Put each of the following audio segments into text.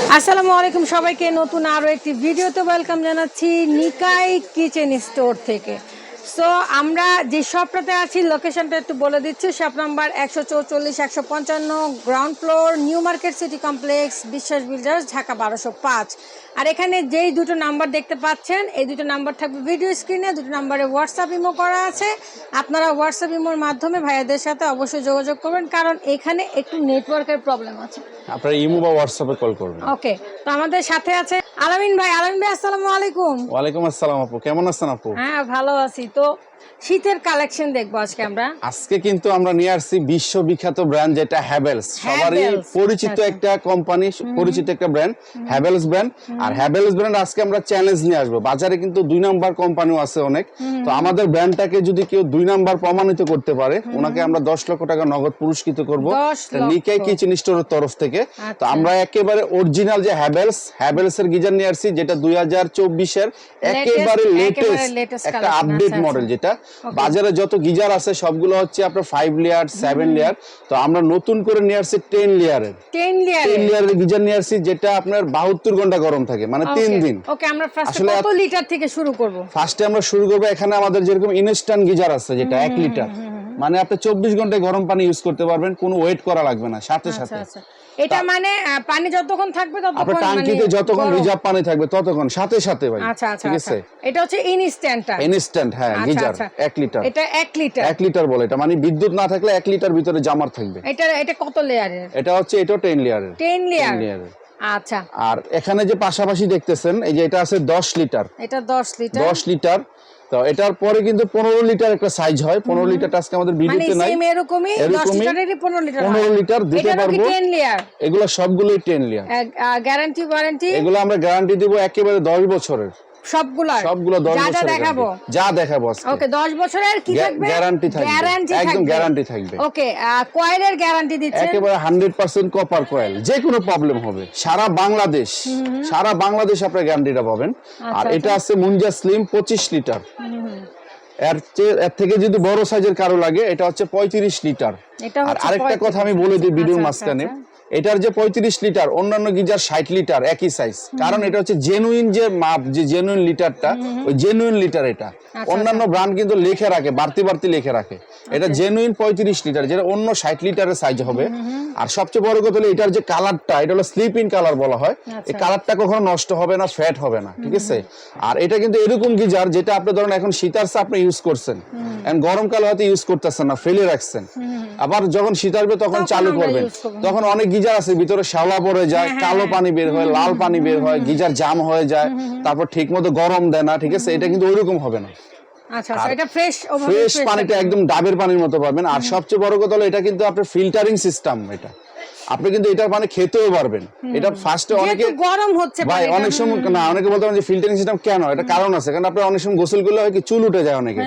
আসসালামু আলাইকুম সবাইকে নতুন আরো একটি ভিডিওতে ওয়েলকাম জানাচ্ছি নিকাই কিচেন স্টোর থেকে। সো আমরা যে শপটাতে আছি লোকেশনটা একটু বলে দিচ্ছি। Shop number 144-155 ground floor, new market city complex, বিশ্বাস বিল্ডার্স, ঢাকা 1205। আর এখানে যেই দুটো নাম্বার দেখতে পাচ্ছেন এই দুটো নাম্বার থাকবে ভিডিও স্ক্রিনে। দুটো নাম্বারে হোয়াটসঅ্যাপ ইমো করা আছে। আপনারা হোয়াটসঅ্যাপ ইমোর মাধ্যমে ভাইয়াদের সাথে অবশ্যই যোগাযোগ করবেন, কারণ এখানে একটু নেটওয়ার্কের প্রবলেম আছে। আপনারা ইমো বা হোয়াটসঅ্যাপে কল করবেন। ওকে, তো আমাদের সাথে আছে আলামিন ভাই। আলামিন ভাই আসসালামু আলাইকুম। ওয়ালাইকুম আসসালাম আপু, কেমন আছেন আপু? হ্যাঁ ভালো আছি। তো শীতের কালেকশন দেখবো আজকে আমরা। আজকে কিন্তু আমরা নিয়ে আসছি বিশ্ববিখ্যাত ব্র্যান্ড, যেটা হ্যাভেলস। সবারই পরিচিত একটা কোম্পানি, পরিচিত একটা ব্র্যান্ড, হ্যাভেলস ব্র্যান্ড। আর হ্যাভেলস ব্র্যান্ড আজকে আমরা চ্যালেঞ্জ নিয়ে আসবো। বাজারে কিন্তু 2 নাম্বার কোম্পানিও আছে অনেক, তো আমাদের ব্র্যান্ডটাকে যদি কেউ 2 নাম্বার প্রমাণিত করতে পারে, ওনাকে আমরা 10 লক্ষ টাকা নগদ পুরস্কৃত করব নিকাই কিচেন স্টোরের তরফ থেকে। তো আমরা একেবারে অরিজিনাল যে হ্যাভেলস এর গিজার নিয়ে আসছি, যেটা 2024 এর একেবারে লেটেস্ট একটা আপডেট মডেল। যেটা বাজারে যত গিজার আছে সবগুলো হচ্ছে আপনার 5 লেয়ার 7 লেয়ার, তো আমরা নতুন করে নিয়ে আসছি 10 লেয়ারের গিজার নিয়ে আসছি, যেটা আপনার 72 ঘন্টা গরম থাকে, মানে 3 দিন। ওকে, আমরা ফার্স্টে কত লিটার থেকে শুরু করব? ফার্স্টে আমরা শুরু করব, এখানে আমাদের যেরকম ইনস্ট্যান্ট গিজার আছে যেটা 1 লিটার, মানে আপনি 24 ঘন্টায় গরম পানি ইউজ করতে পারবেন, কোনো ওয়েট করা লাগবে না, সাথে সাথে। এটা মানে পানি যতক্ষণ থাকবে ততক্ষণ, আপনার টাঙ্কিতে যতক্ষণ রিজার্ভ পানি থাকবে ততক্ষণ, সাথে সাথে ভাই। ঠিক আছে, এটা হচ্ছে ইনস্ট্যান্ট হ্যাঁ গিজার 1 লিটার। এটা 1 লিটার বলে, এটা মানে বিদ্যুৎ না থাকলে 1 লিটার ভিতরে জামার থাকবে। এটা কত লেয়ারের? এটা হচ্ছে 10 লেয়ারের। 10 লেয়ারের। আচ্ছা, আর এখানে যে পাশাপাশি দেখতেছেন, এই যে এটা আছে 10 লিটার। এটা 10 লিটার। তো এটার পরে কিন্তু 15 লিটার একটা সাইজ হয়। 15 লিটারটা আজকে আমাদের ভিডিওতে নাই, মানে এরকমই 10 লিটারেরই 15 লিটার 15 লিটার দিতে পারবো। 10 লেয়ার এগুলো সবগুলোই 10 লেয়ার। গ্যারান্টি ওয়ারেন্টি এগুলো আমরা গ্যারান্টি দেব একেবারে 10 বছরের। সবগুলো 10 বছরের দেখাবো, যা দেখাবো আজকে। ওকে, 10 বছরের কি থাকবে? গ্যারান্টি থাকবে, একদম গ্যারান্টি থাকবে। ওকে, কয়েলের গ্যারান্টি দিচ্ছেন একেবারে 100% কপার কয়েল। যে কোনো প্রবলেম হবে সারা বাংলাদেশ আপনি গ্যারান্টিটা পাবেন। আর এটা আছে মুঞ্জা স্লিম 25 লিটার। এর থেকে যদি বড় সাইজের কারো লাগে, এটা হচ্ছে 35 লিটার। আর আরেকটা কথা আমি বলে দিই ভিডিওর মাঝখানে, এটার যে 35 লিটার, অন্যান্য গিজার 60 লিটার একই সাইজ, কারণ এটা হচ্ছে জেনুইন যে মাপ, যে জেনুইন লিটারটা, ওই জেনুইন লিটার এটা। অন্যান্য ব্র্যান্ড কিন্তু লিখে রাখে, বাড়তি লিখে রাখে, এটা জেনুইন 35 লিটার, যেটা অন্য 60 লিটারের সাইজ হবে। আর সবচেয়ে বড় কথা হলো এটার যে কালারটা, এটা হলো স্লিপ ইন কালার বলা হয়। এই কালারটা কখনো নষ্ট হবে না, ফ্যাট হবে না, ঠিক আছে। আর এটা কিন্তু এরকম গিজার যেটা আপনি ধরেন এখন শীতার আপনি ইউজ করছেন, এখন গরমকালে হয়তো ইউজ করতেছেন না, ফেলে রাখছেন, আবার যখন শীত আসবে তখন চালু করবেন, তখন অনেক গিজার আছে ভিতরে শ্যাওলা পড়ে যায়, কালো পানি বের হয়, লাল পানি বের হয়, গিজার জাম হয়ে যায়, তারপর ঠিক মতো গরম দেয় না, ঠিক আছে। এটা কিন্তু ওইরকম হবে না। আচ্ছা, এটা ফ্রেশ পানিটা একদম ডাবের পানির মতো পাবেন। আর সবচেয়ে বড় কথা হলো এটা কিন্তু আপনার ফিল্টারিং সিস্টেম। এটা আপনি কিন্তু এটার পানি খেতেও পারবেন। এটা ফার্স্টে অনেকে গরম হচ্ছে ভাই, অনেক সময় না, অনেকে বলতে পারেন যে ফিল্টারিং সিস্টেম কেন, এটা কারণ আছে। কারণ আপনি অনেক সময় গোসল করলে হয় কি চুল উঠে যায়, অনেকে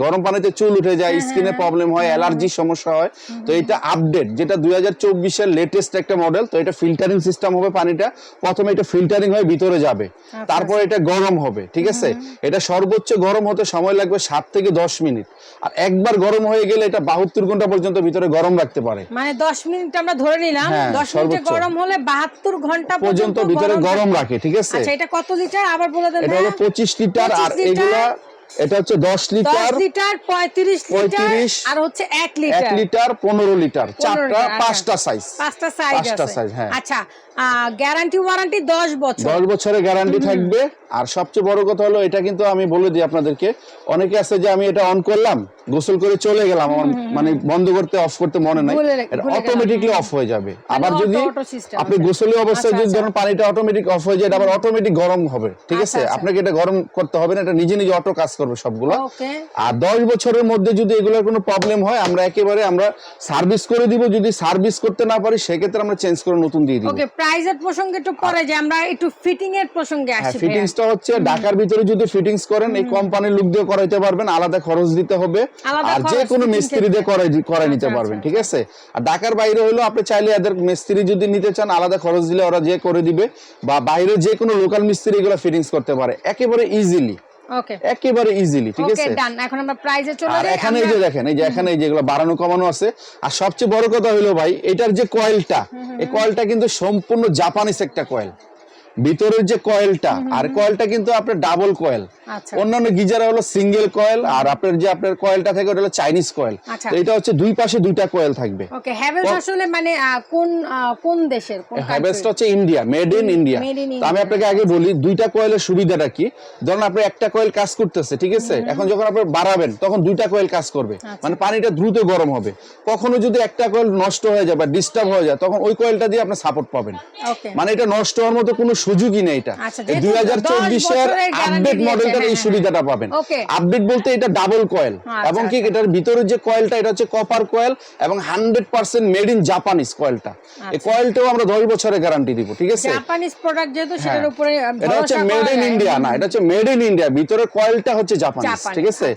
গরম পানিতে চুল উঠে যায়, স্কিনে প্রবলেম হয়, অ্যালার্জির সমস্যা হয়। তো এটা আপডেট, যেটা 2024 এর লেটেস্ট একটা মডেল। তো এটা ফিল্টারিং সিস্টেম হবে, পানিটা প্রথমে এটা ফিল্টারিং হয়ে ভিতরে যাবে, তারপর এটা গরম হবে, ঠিক আছে। এটা সর্বোচ্চ গরম হতে সময় লাগবে 7 থেকে 10 মিনিট। আর একবার গরম হয়ে গেলে এটা 72 ঘন্টা পর্যন্ত ভিতরে গরম রাখতে পারে। মানে 10 মিনিট আমরা ধরে নিলাম, 10 মিনিটে গরম হলে 72 ঘন্টা পর্যন্ত ভিতরে গরম রাখে, ঠিক আছে। আচ্ছা, এটা কত লিটার আবার বলে দেন? এটা হলো 25 লিটার। আর এগুলা এটা হচ্ছে 10 লিটার, 35 লিটার, আর হচ্ছে 1 লিটার 15 লিটার, চারটা, পাঁচটা সাইজ আছে। হ্যাঁ, আচ্ছা, গ্যারান্টি ওয়ারেন্টি 10 বছরের গ্যারান্টি থাকবে। আর সবচেয়ে বড় কথা হলো এটা কিন্তু আমি বলে দিই আপনাদেরকে, অনেকে আছে যে আমি এটা অন করলাম, গোসল করে চলে গেলাম, আমার মানে বন্ধ করতে অফ করতে মনে নাই, এটা অটোমেটিকলি অফ হয়ে যাবে। আবার যদি আপনি গোসলের অবস্থায় যদি ধরুন পানিটা অটোমেটিক অফ হয়ে যায়, এটা আবার অটোমেটিক গরম হবে, ঠিক আছে। আপনাকে এটা গরম করতে হবে না, এটা নিজে অটো কাজ করবে সবগুলো। আর 10 বছরের মধ্যে যদি এগুলোর কোনো প্রবলেম হয়, আমরা একেবারে আমরা সার্ভিস করে দিব। যদি সার্ভিস করতে না পারি, সেক্ষেত্রে আমরা চেঞ্জ করে নতুন দিয়ে দিব। ওকে, প্রাইসের প্রসঙ্গে একটু পরে যে আমরা একটু ফিটিং এর প্রসঙ্গে আসি। ফিটিংসটা হচ্ছে ঢাকার ভিতরে যদি ফিটিংস করেন, এই কোম্পানির লোক দিয়ে করাইতে পারবেন, আলাদা খরচ দিতে হবে। আর যে কোনো মিস্ত্রি দিয়ে করাই নিতে পারবেন, ঠিক আছে। আর ঢাকার বাইরে হলো আপনি চাইলে এদের মিস্ত্রি যদি নিতে চান, আলাদা খরচ দিলে ওরা যে করে দিবে, বা বাইরে যে কোনো লোকাল মিস্ত্রি এগুলো ফিটিংস করতে পারে একেবারে ইজিলি। ওকে একেবারে ইজিলি, ঠিক আছে? ওকে ডান। এখন আমরা প্রাইসে চলে আর যাই। এখানে এই যে দেখেন, এই যে এখানে এই যেগুলো বাড়ানো কমানো আছে। আর সবচেয়ে বড় কথা হলো ভাই, এটার যে কয়েলটা, এই কয়েলটা কিন্তু সম্পূর্ণ জাপানিজ একটা কয়েল। ভিতরের যে কয়েলটা, আর কয়েলটা কিন্তু আপনার ডাবল কয়েল। আচ্ছা অন্যান্য গিজারে হলো সিঙ্গেল কয়েল, আর আপনার যে আপনার কয়েলটা থাকে ওটা হলো চাইনিজ কয়েল। আচ্ছা। তো এটা হচ্ছে দুই পাশে দুইটা কয়েল থাকবে। ওকে হ্যাভেলস আসলে মানে কোন দেশের, কোন হ্যাভেলসটা হচ্ছে ইন্ডিয়া, মেড ইন ইন্ডিয়া। তো আমি আপনাকে আগে বলি দুইটা কয়েলের সুবিধাটা কি। ধরুন আপনি একটা কয়েল কাজ করতেছে, ঠিক আছে? এখন যখন আপনি বাড়াবেন তখন দুইটা কয়েল কাজ করবে, মানে পানিটা দ্রুত গরম হবে। কখনো যদি একটা কয়েল নষ্ট হয়ে যায় বা ডিস্টার্ব হয়ে যায়, তখন ওই কয়েলটা দিয়ে আপনি সাপোর্ট পাবেন। ওকে মানে এটা নষ্ট হওয়ার মতো কোনো সুযোগই নেই। এটা আচ্ছা, এই যেহেতু 2024 এর আপডেট মডেলটার এই সুবিধাটা পাবেন। আপডেট বলতে এটা ডাবল কয়েল, এবং কি এটার ভিতরে যে কয়েলটা এটা হচ্ছে কপার কয়েল এবং 100% মেড ইন জাপানিজ কয়েলটা। এই কয়েলটাও আমরা 10 বছরের গ্যারান্টি দিব, ঠিক আছে? জাপানিজ প্রোডাক্ট যেহেতু সেটার উপরে এটা হচ্ছে মেড ইন ইন্ডিয়া না, এটা হচ্ছে মেড ইন ইন্ডিয়া। ভিতরের কয়েলটা হচ্ছে জাপানিজ, ঠিক আছে?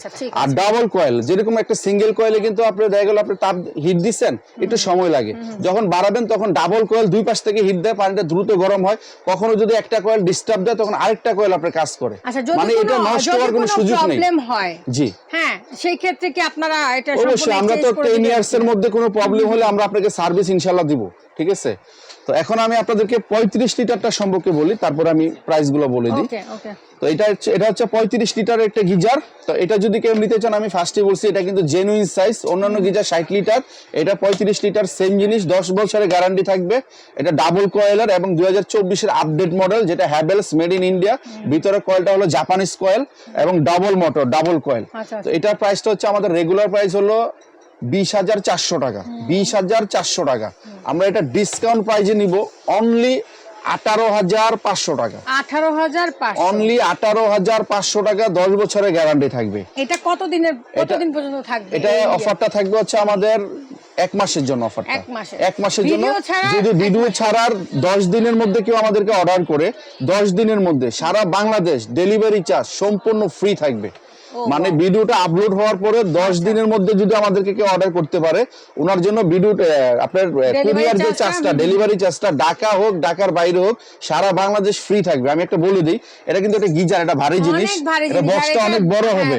আর ডাবল কয়েল, যেরকম একটা সিঙ্গেল কয়েলে কিন্তু আপনি দেখা গেল আপনি তাপ হিট দিচ্ছেন, একটু সময় লাগে। যখন বাড়াবেন তখন ডাবল কয়েল দুই পাশ থেকে হিট দেয়, পানিটা দ্রুত গরম হয়। কখনো যদি একটা কয়েল ডিস্টার্ব দেয় তখন আরেকটা কয়েল আপনার কাজ করে। মানে এটা নষ্ট হওয়ার কোনো সুযোগ নেই। প্রবলেম হয়, জি হ্যাঁ, সেই ক্ষেত্রে কি আপনারা এটা অবশ্যই আমরা তো 10 ইয়ার্স এর মধ্যে কোনো প্রবলেম হলে আমরা আপনাকে সার্ভিস ইনশাআল্লাহ দিব, ঠিক আছে? তো এখন আমি আপনাদেরকে 35 লিটারটা সম্পর্কে বলি, তারপর আমি প্রাইস গুলো বলে দিই। ওকে ওকে তো এটা হচ্ছে 35 লিটারের একটা গিজার। তো এটা যদি কেউ নিতে চান, আমি ফার্স্টে বলছি এটা কিন্তু জেনুইন সাইজ। অন্যান্য গিজার 60 লিটার, এটা 35 লিটার, সেম জিনিস, 10 বছরের গ্যারান্টি থাকবে। এটা ডাবল কয়েলার এবং 2024 এর আপডেট মডেল, যেটা হ্যাভেলস মেড ইন ইন্ডিয়া। ভিতরে কয়েলটা হলো জাপানিজ কয়েল এবং ডাবল মোটর, ডাবল কয়েল। তো এটার প্রাইসটা হচ্ছে আমাদের রেগুলার প্রাইস হলো 20,400 টাকা। 20,400 টাকা। আমরা এটা ডিসকাউন্ট প্রাইজে নিব অনলি 18,500 টাকা। 18,500 অনলি 18,500 টাকা, 10 বছরের গ্যারান্টি থাকবে। এটা কতদিন পর্যন্ত থাকবে? এটা অফারটা থাকবে হচ্ছে আমাদের 1 মাসের জন্য। অফারটা 1 মাসের জন্য। যদি ভিডিও ছাড়ার 10 দিনের মধ্যে কেউ আমাদেরকে অর্ডার করে, 10 দিনের মধ্যে সারা বাংলাদেশ ডেলিভারি চার্জ সম্পূর্ণ ফ্রি থাকবে। মানে ভিডিওটা আপলোড হওয়ার পরে 10 দিনের মধ্যে যদি আমাদেরকে কেউ অর্ডার করতে পারে, ওনার জন্য ভিডিওটা আপনার কুরিয়ার যে চার্জটা, ডেলিভারি চার্জটা, ঢাকা হোক ঢাকার বাইরে হোক, সারা বাংলাদেশ ফ্রি থাকবে। আমি একটা বলে দিই, এটা কিন্তু একটা গিজার, এটা ভারী জিনিস, এটা বক্সটা অনেক বড় হবে।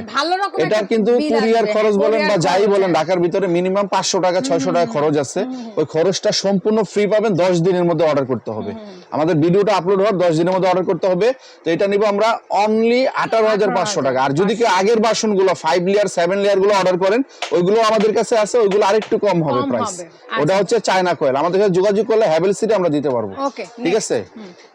এটা কিন্তু কুরিয়ার খরচ বলেন বা যাই বলেন, ঢাকার ভিতরে মিনিমাম 500 টাকা 600 টাকা খরচ আছে। ওই খরচটা সম্পূর্ণ ফ্রি পাবেন। 10 দিনের মধ্যে অর্ডার করতে হবে। আমাদের ভিডিওটা আপলোড হওয়ার 10 দিনের মধ্যে অর্ডার করতে হবে। তো এটা নিব আমরা অনলি 18,500 টাকা। আর যদি কেউ আগের ভার্সনগুলো 5 লেয়ার 7 লেয়ার গুলো অর্ডার করেন, ওইগুলো আমাদের কাছে আছে, ওইগুলো আরেকটু কম হবে প্রাইস। ওটা হচ্ছে চায়না কয়েল, আমাদের সাথে যোগাযোগ করলে হ্যাভেলস সিটি আমরা দিতে পারবো, ঠিক আছে?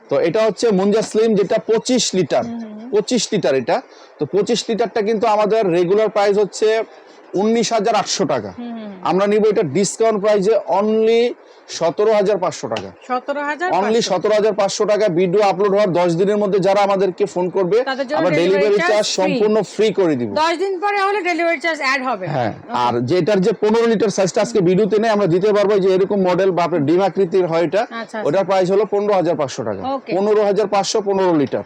তো এটা হচ্ছে মুঞ্জা স্লিম, যেটা 25 লিটার। 25 লিটার এটা। তো 25 লিটারটা কিন্তু আমাদের রেগুলার প্রাইস হচ্ছে 19,800 টাকা। আমরা নিব এটা ডিসকাউন্ট প্রাইসে অনলি 17,500 টাকা। অনলি 17,500 টাকা। ভিডিও আপলোড হওয়ার 10 দিনের মধ্যে যারা আমাদেরকে ফোন করবে, আমরা ডেলিভারি চার্জ সম্পূর্ণ ফ্রি করে দিব। 10 দিন পরে হলে ডেলিভারি চার্জ অ্যাড হবে। হ্যাঁ, আর যেটার যে 15 লিটার সাইজটা আজকে ভিডিওতে নেই, আমরা দিতে পারবো যে এরকম মডেল বা আপনার ডিম আকৃতির হয় এটা, ওটার প্রাইস হলো 15,500 টাকা। 15,500, 15 লিটার।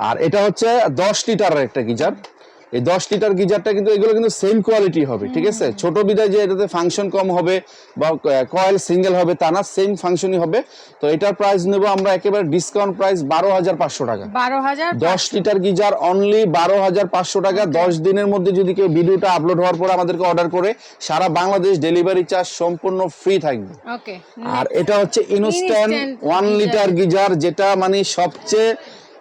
আর এটা হচ্ছে 10 লিটারের একটা গিজার। এই 10 লিটার গিজারটা কিন্তু এগুলো কিন্তু সেম কোয়ালিটি হবে, ঠিক আছে? ছোট বিদায় যে এটাতে ফাংশন কম হবে বা কয়েল সিঙ্গেল হবে তা না, সেম ফাংশনই হবে। তো এটার প্রাইস নেব আমরা একেবারে ডিসকাউন্ট প্রাইস 12,500 টাকা। 10 লিটার গিজার অনলি 12,500 টাকা। 10 দিনের মধ্যে যদি কেউ ভিডিওটা আপলোড হওয়ার পর আমাদেরকে অর্ডার করে, সারা বাংলাদেশ ডেলিভারি চার্জ সম্পূর্ণ ফ্রি থাকবে। আর এটা হচ্ছে ইনস্ট্যান্ট 1 লিটার গিজার, যেটা মানে সবচেয়ে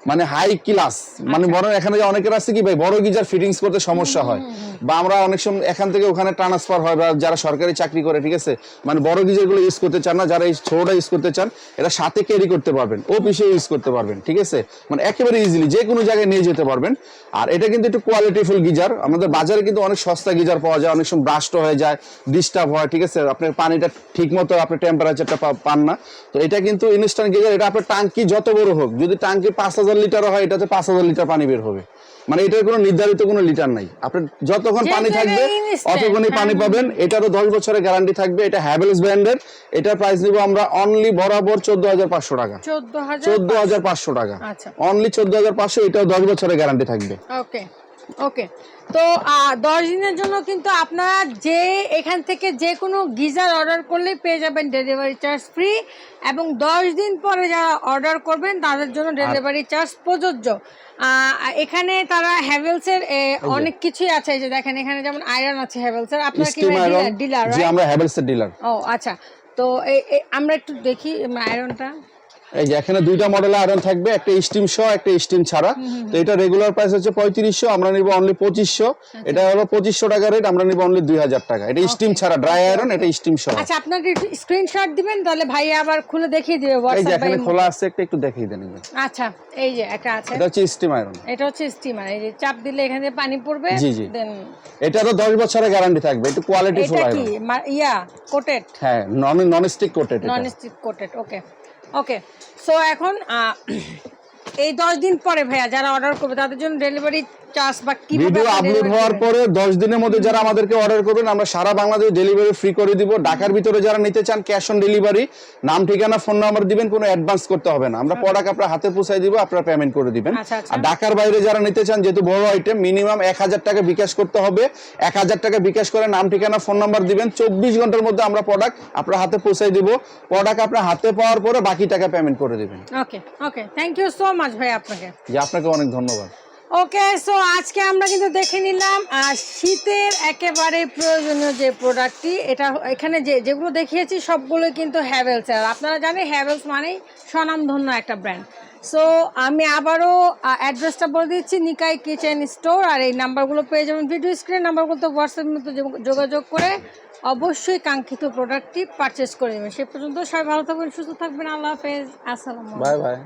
মানে হাই ক্লাস। মানে বড় এখানে যে অনেকের আছে কি ভাই, বড় গিজার ফিটিংস করতে সমস্যা হয়, বা আমরা অনেক সময় এখান থেকে ওখানে ট্রান্সফার হয়, বা যারা সরকারি চাকরি করে, ঠিক আছে, মানে বড় গিজার গুলো ইউজ করতে চান না, যারা এই ছোটটা ইউজ করতে চান, এটা সাথে ক্যারি করতে পারবেন, অফিসে ইউজ করতে পারবেন, ঠিক আছে? মানে একেবারে ইজিলি যে কোনো জায়গায় নিয়ে যেতে পারবেন। আর এটা কিন্তু একটু কোয়ালিটিফুল গিজার। আমাদের বাজারে কিন্তু অনেক সস্তা গিজার পাওয়া যায়, অনেক সময় ব্রাস্ট হয়ে যায়, ডিস্টার্ব হয়, ঠিক আছে? আপনার পানিটা ঠিক মতো আপনার টেম্পারেচারটা পান না। তো এটা কিন্তু ইনস্ট্যান্ট গিজার। এটা আপনার টাঙ্কি যত বড় হোক, যদি টাঙ্কি 5,000 লিটারও হয়, এটাতে 5,000 লিটার পানি বের হবে। মানে এটার কোনো নির্ধারিত কোনো লিটার নাই, আপনার যতক্ষণ পানি থাকবে অতক্ষণই পানি পাবেন। এটারও 10 বছরের গ্যারান্টি থাকবে। এটা হ্যাভেলস ব্র্যান্ডের। এটার প্রাইস নিব আমরা অনলি বরাবর 14,500 টাকা। 14,500 টাকা অনলি 14,500। এটাও 10 বছরের গ্যারান্টি থাকবে। ওকে, তো 10 দিনের জন্য কিন্তু আপনারা যে এখান থেকে যে কোনো গিজার অর্ডার করলেই পেয়ে যাবেন ডেলিভারি চার্জ ফ্রি, এবং 10 দিন পরে যারা অর্ডার করবেন তাদের জন্য ডেলিভারি চার্জ প্রযোজ্য। এখানে তারা হ্যাভেলসের অনেক কিছুই আছে, এই যে দেখেন এখানে যেমন আয়রন আছে হ্যাভেলসের। আপনারা কি ডিলার? জি, আমরা হ্যাভেলসের ডিলার। ও আচ্ছা, তো আমরা একটু দেখি আয়রনটা। এই যে এখানে দুইটা মডেলের আয়রন থাকবে, একটা স্টিম সহ একটা স্টিম ছাড়া। তো এটা রেগুলার প্রাইস হচ্ছে 3500, আমরা নিব অনলি 2500। এটা হলো 2500 টাকা রেট, আমরা নিব অনলি 2000 টাকা। এটা স্টিম ছাড়া ড্রাই আয়রন, এটা স্টিম সহ। আচ্ছা, আপনাকে স্ক্রিনশট দিবেন তাহলে ভাই আবার খুলে দেখিয়ে দিবে এই যে WhatsApp। এখানে খোলা আছে, একটু দেখিয়ে দেন। আচ্ছা, এই যে একটা আছে, এটা হচ্ছে স্টিম আয়রন। এটা হচ্ছে স্টিমার, এই যে চাপ দিলে এখানে দিয়ে পানি পড়বে। জি জি, দেন এটারও 10 বছরের গ্যারান্টি থাকবে। একটু কোয়ালিটি ফুল এটা আয়রন। কি কোটেড? হ্যাঁ, non stick coated. Non stick coated. Okay okay, so এখন এই 10 দিন পরে ভাইয়া যারা অর্ডার করবে তাদের জন্য ডেলিভারি চার্জ বা কি ভিডিও আপলোড হওয়ার পরে 10 দিনের মধ্যে যারা আমাদেরকে অর্ডার করবেন আমরা সারা বাংলাদেশ ডেলিভারি ফ্রি করে দিব। ঢাকার ভিতরে যারা নিতে চান ক্যাশ অন ডেলিভারি, নাম ঠিকানা ফোন নাম্বার দিবেন, কোনো অ্যাডভান্স করতে হবে না। আমরা প্রোডাক্ট আপনার হাতে পৌঁছায় দিব, আপনারা পেমেন্ট করে দিবেন। আর ঢাকার বাইরে যারা নিতে চান, যেহেতু বড় আইটেম, মিনিমাম 1000 টাকা বিকাশ করতে হবে। 1000 টাকা বিকাশ করে নাম ঠিকানা ফোন নাম্বার দিবেন, 24 ঘন্টার মধ্যে আমরা প্রোডাক্ট আপনার হাতে পৌঁছায় দিব। প্রোডাক্ট আপনার হাতে পাওয়ার পরে বাকি টাকা পেমেন্ট করে দিবেন। ওকে ওকে, থ্যাংক ইউ সো মাচ ভাই আপনাকে। জি, আপনাকে অনেক ধন্যবাদ। ওকে, সো আজকে আমরা কিন্তু দেখে নিলাম শীতের একেবারে প্রয়োজনীয় যে প্রোডাক্টটি। এটা এখানে যেগুলো দেখিয়েছি সবগুলো কিন্তু হ্যাভেলস। আর আপনারা জানেন হ্যাভেলস মানেই স্বনামধন্য একটা ব্র্যান্ড। সো আমি আবারও অ্যাড্রেসটা বলে দিচ্ছি, নিকাই কিচেন স্টোর। আর এই নাম্বারগুলো পেয়ে যাবেন ভিডিও স্ক্রিনে। নাম্বারগুলো হোয়াটসঅ্যাপের মধ্যে যোগাযোগ করে অবশ্যই কাঙ্ক্ষিত প্রোডাক্টটি পারচেস করে নেবেন। সে পর্যন্ত সবাই ভালো থাকবেন, সুস্থ থাকবেন। আল্লাহ হাফেজ, আসসালামু আলাইকুম। Bye bye.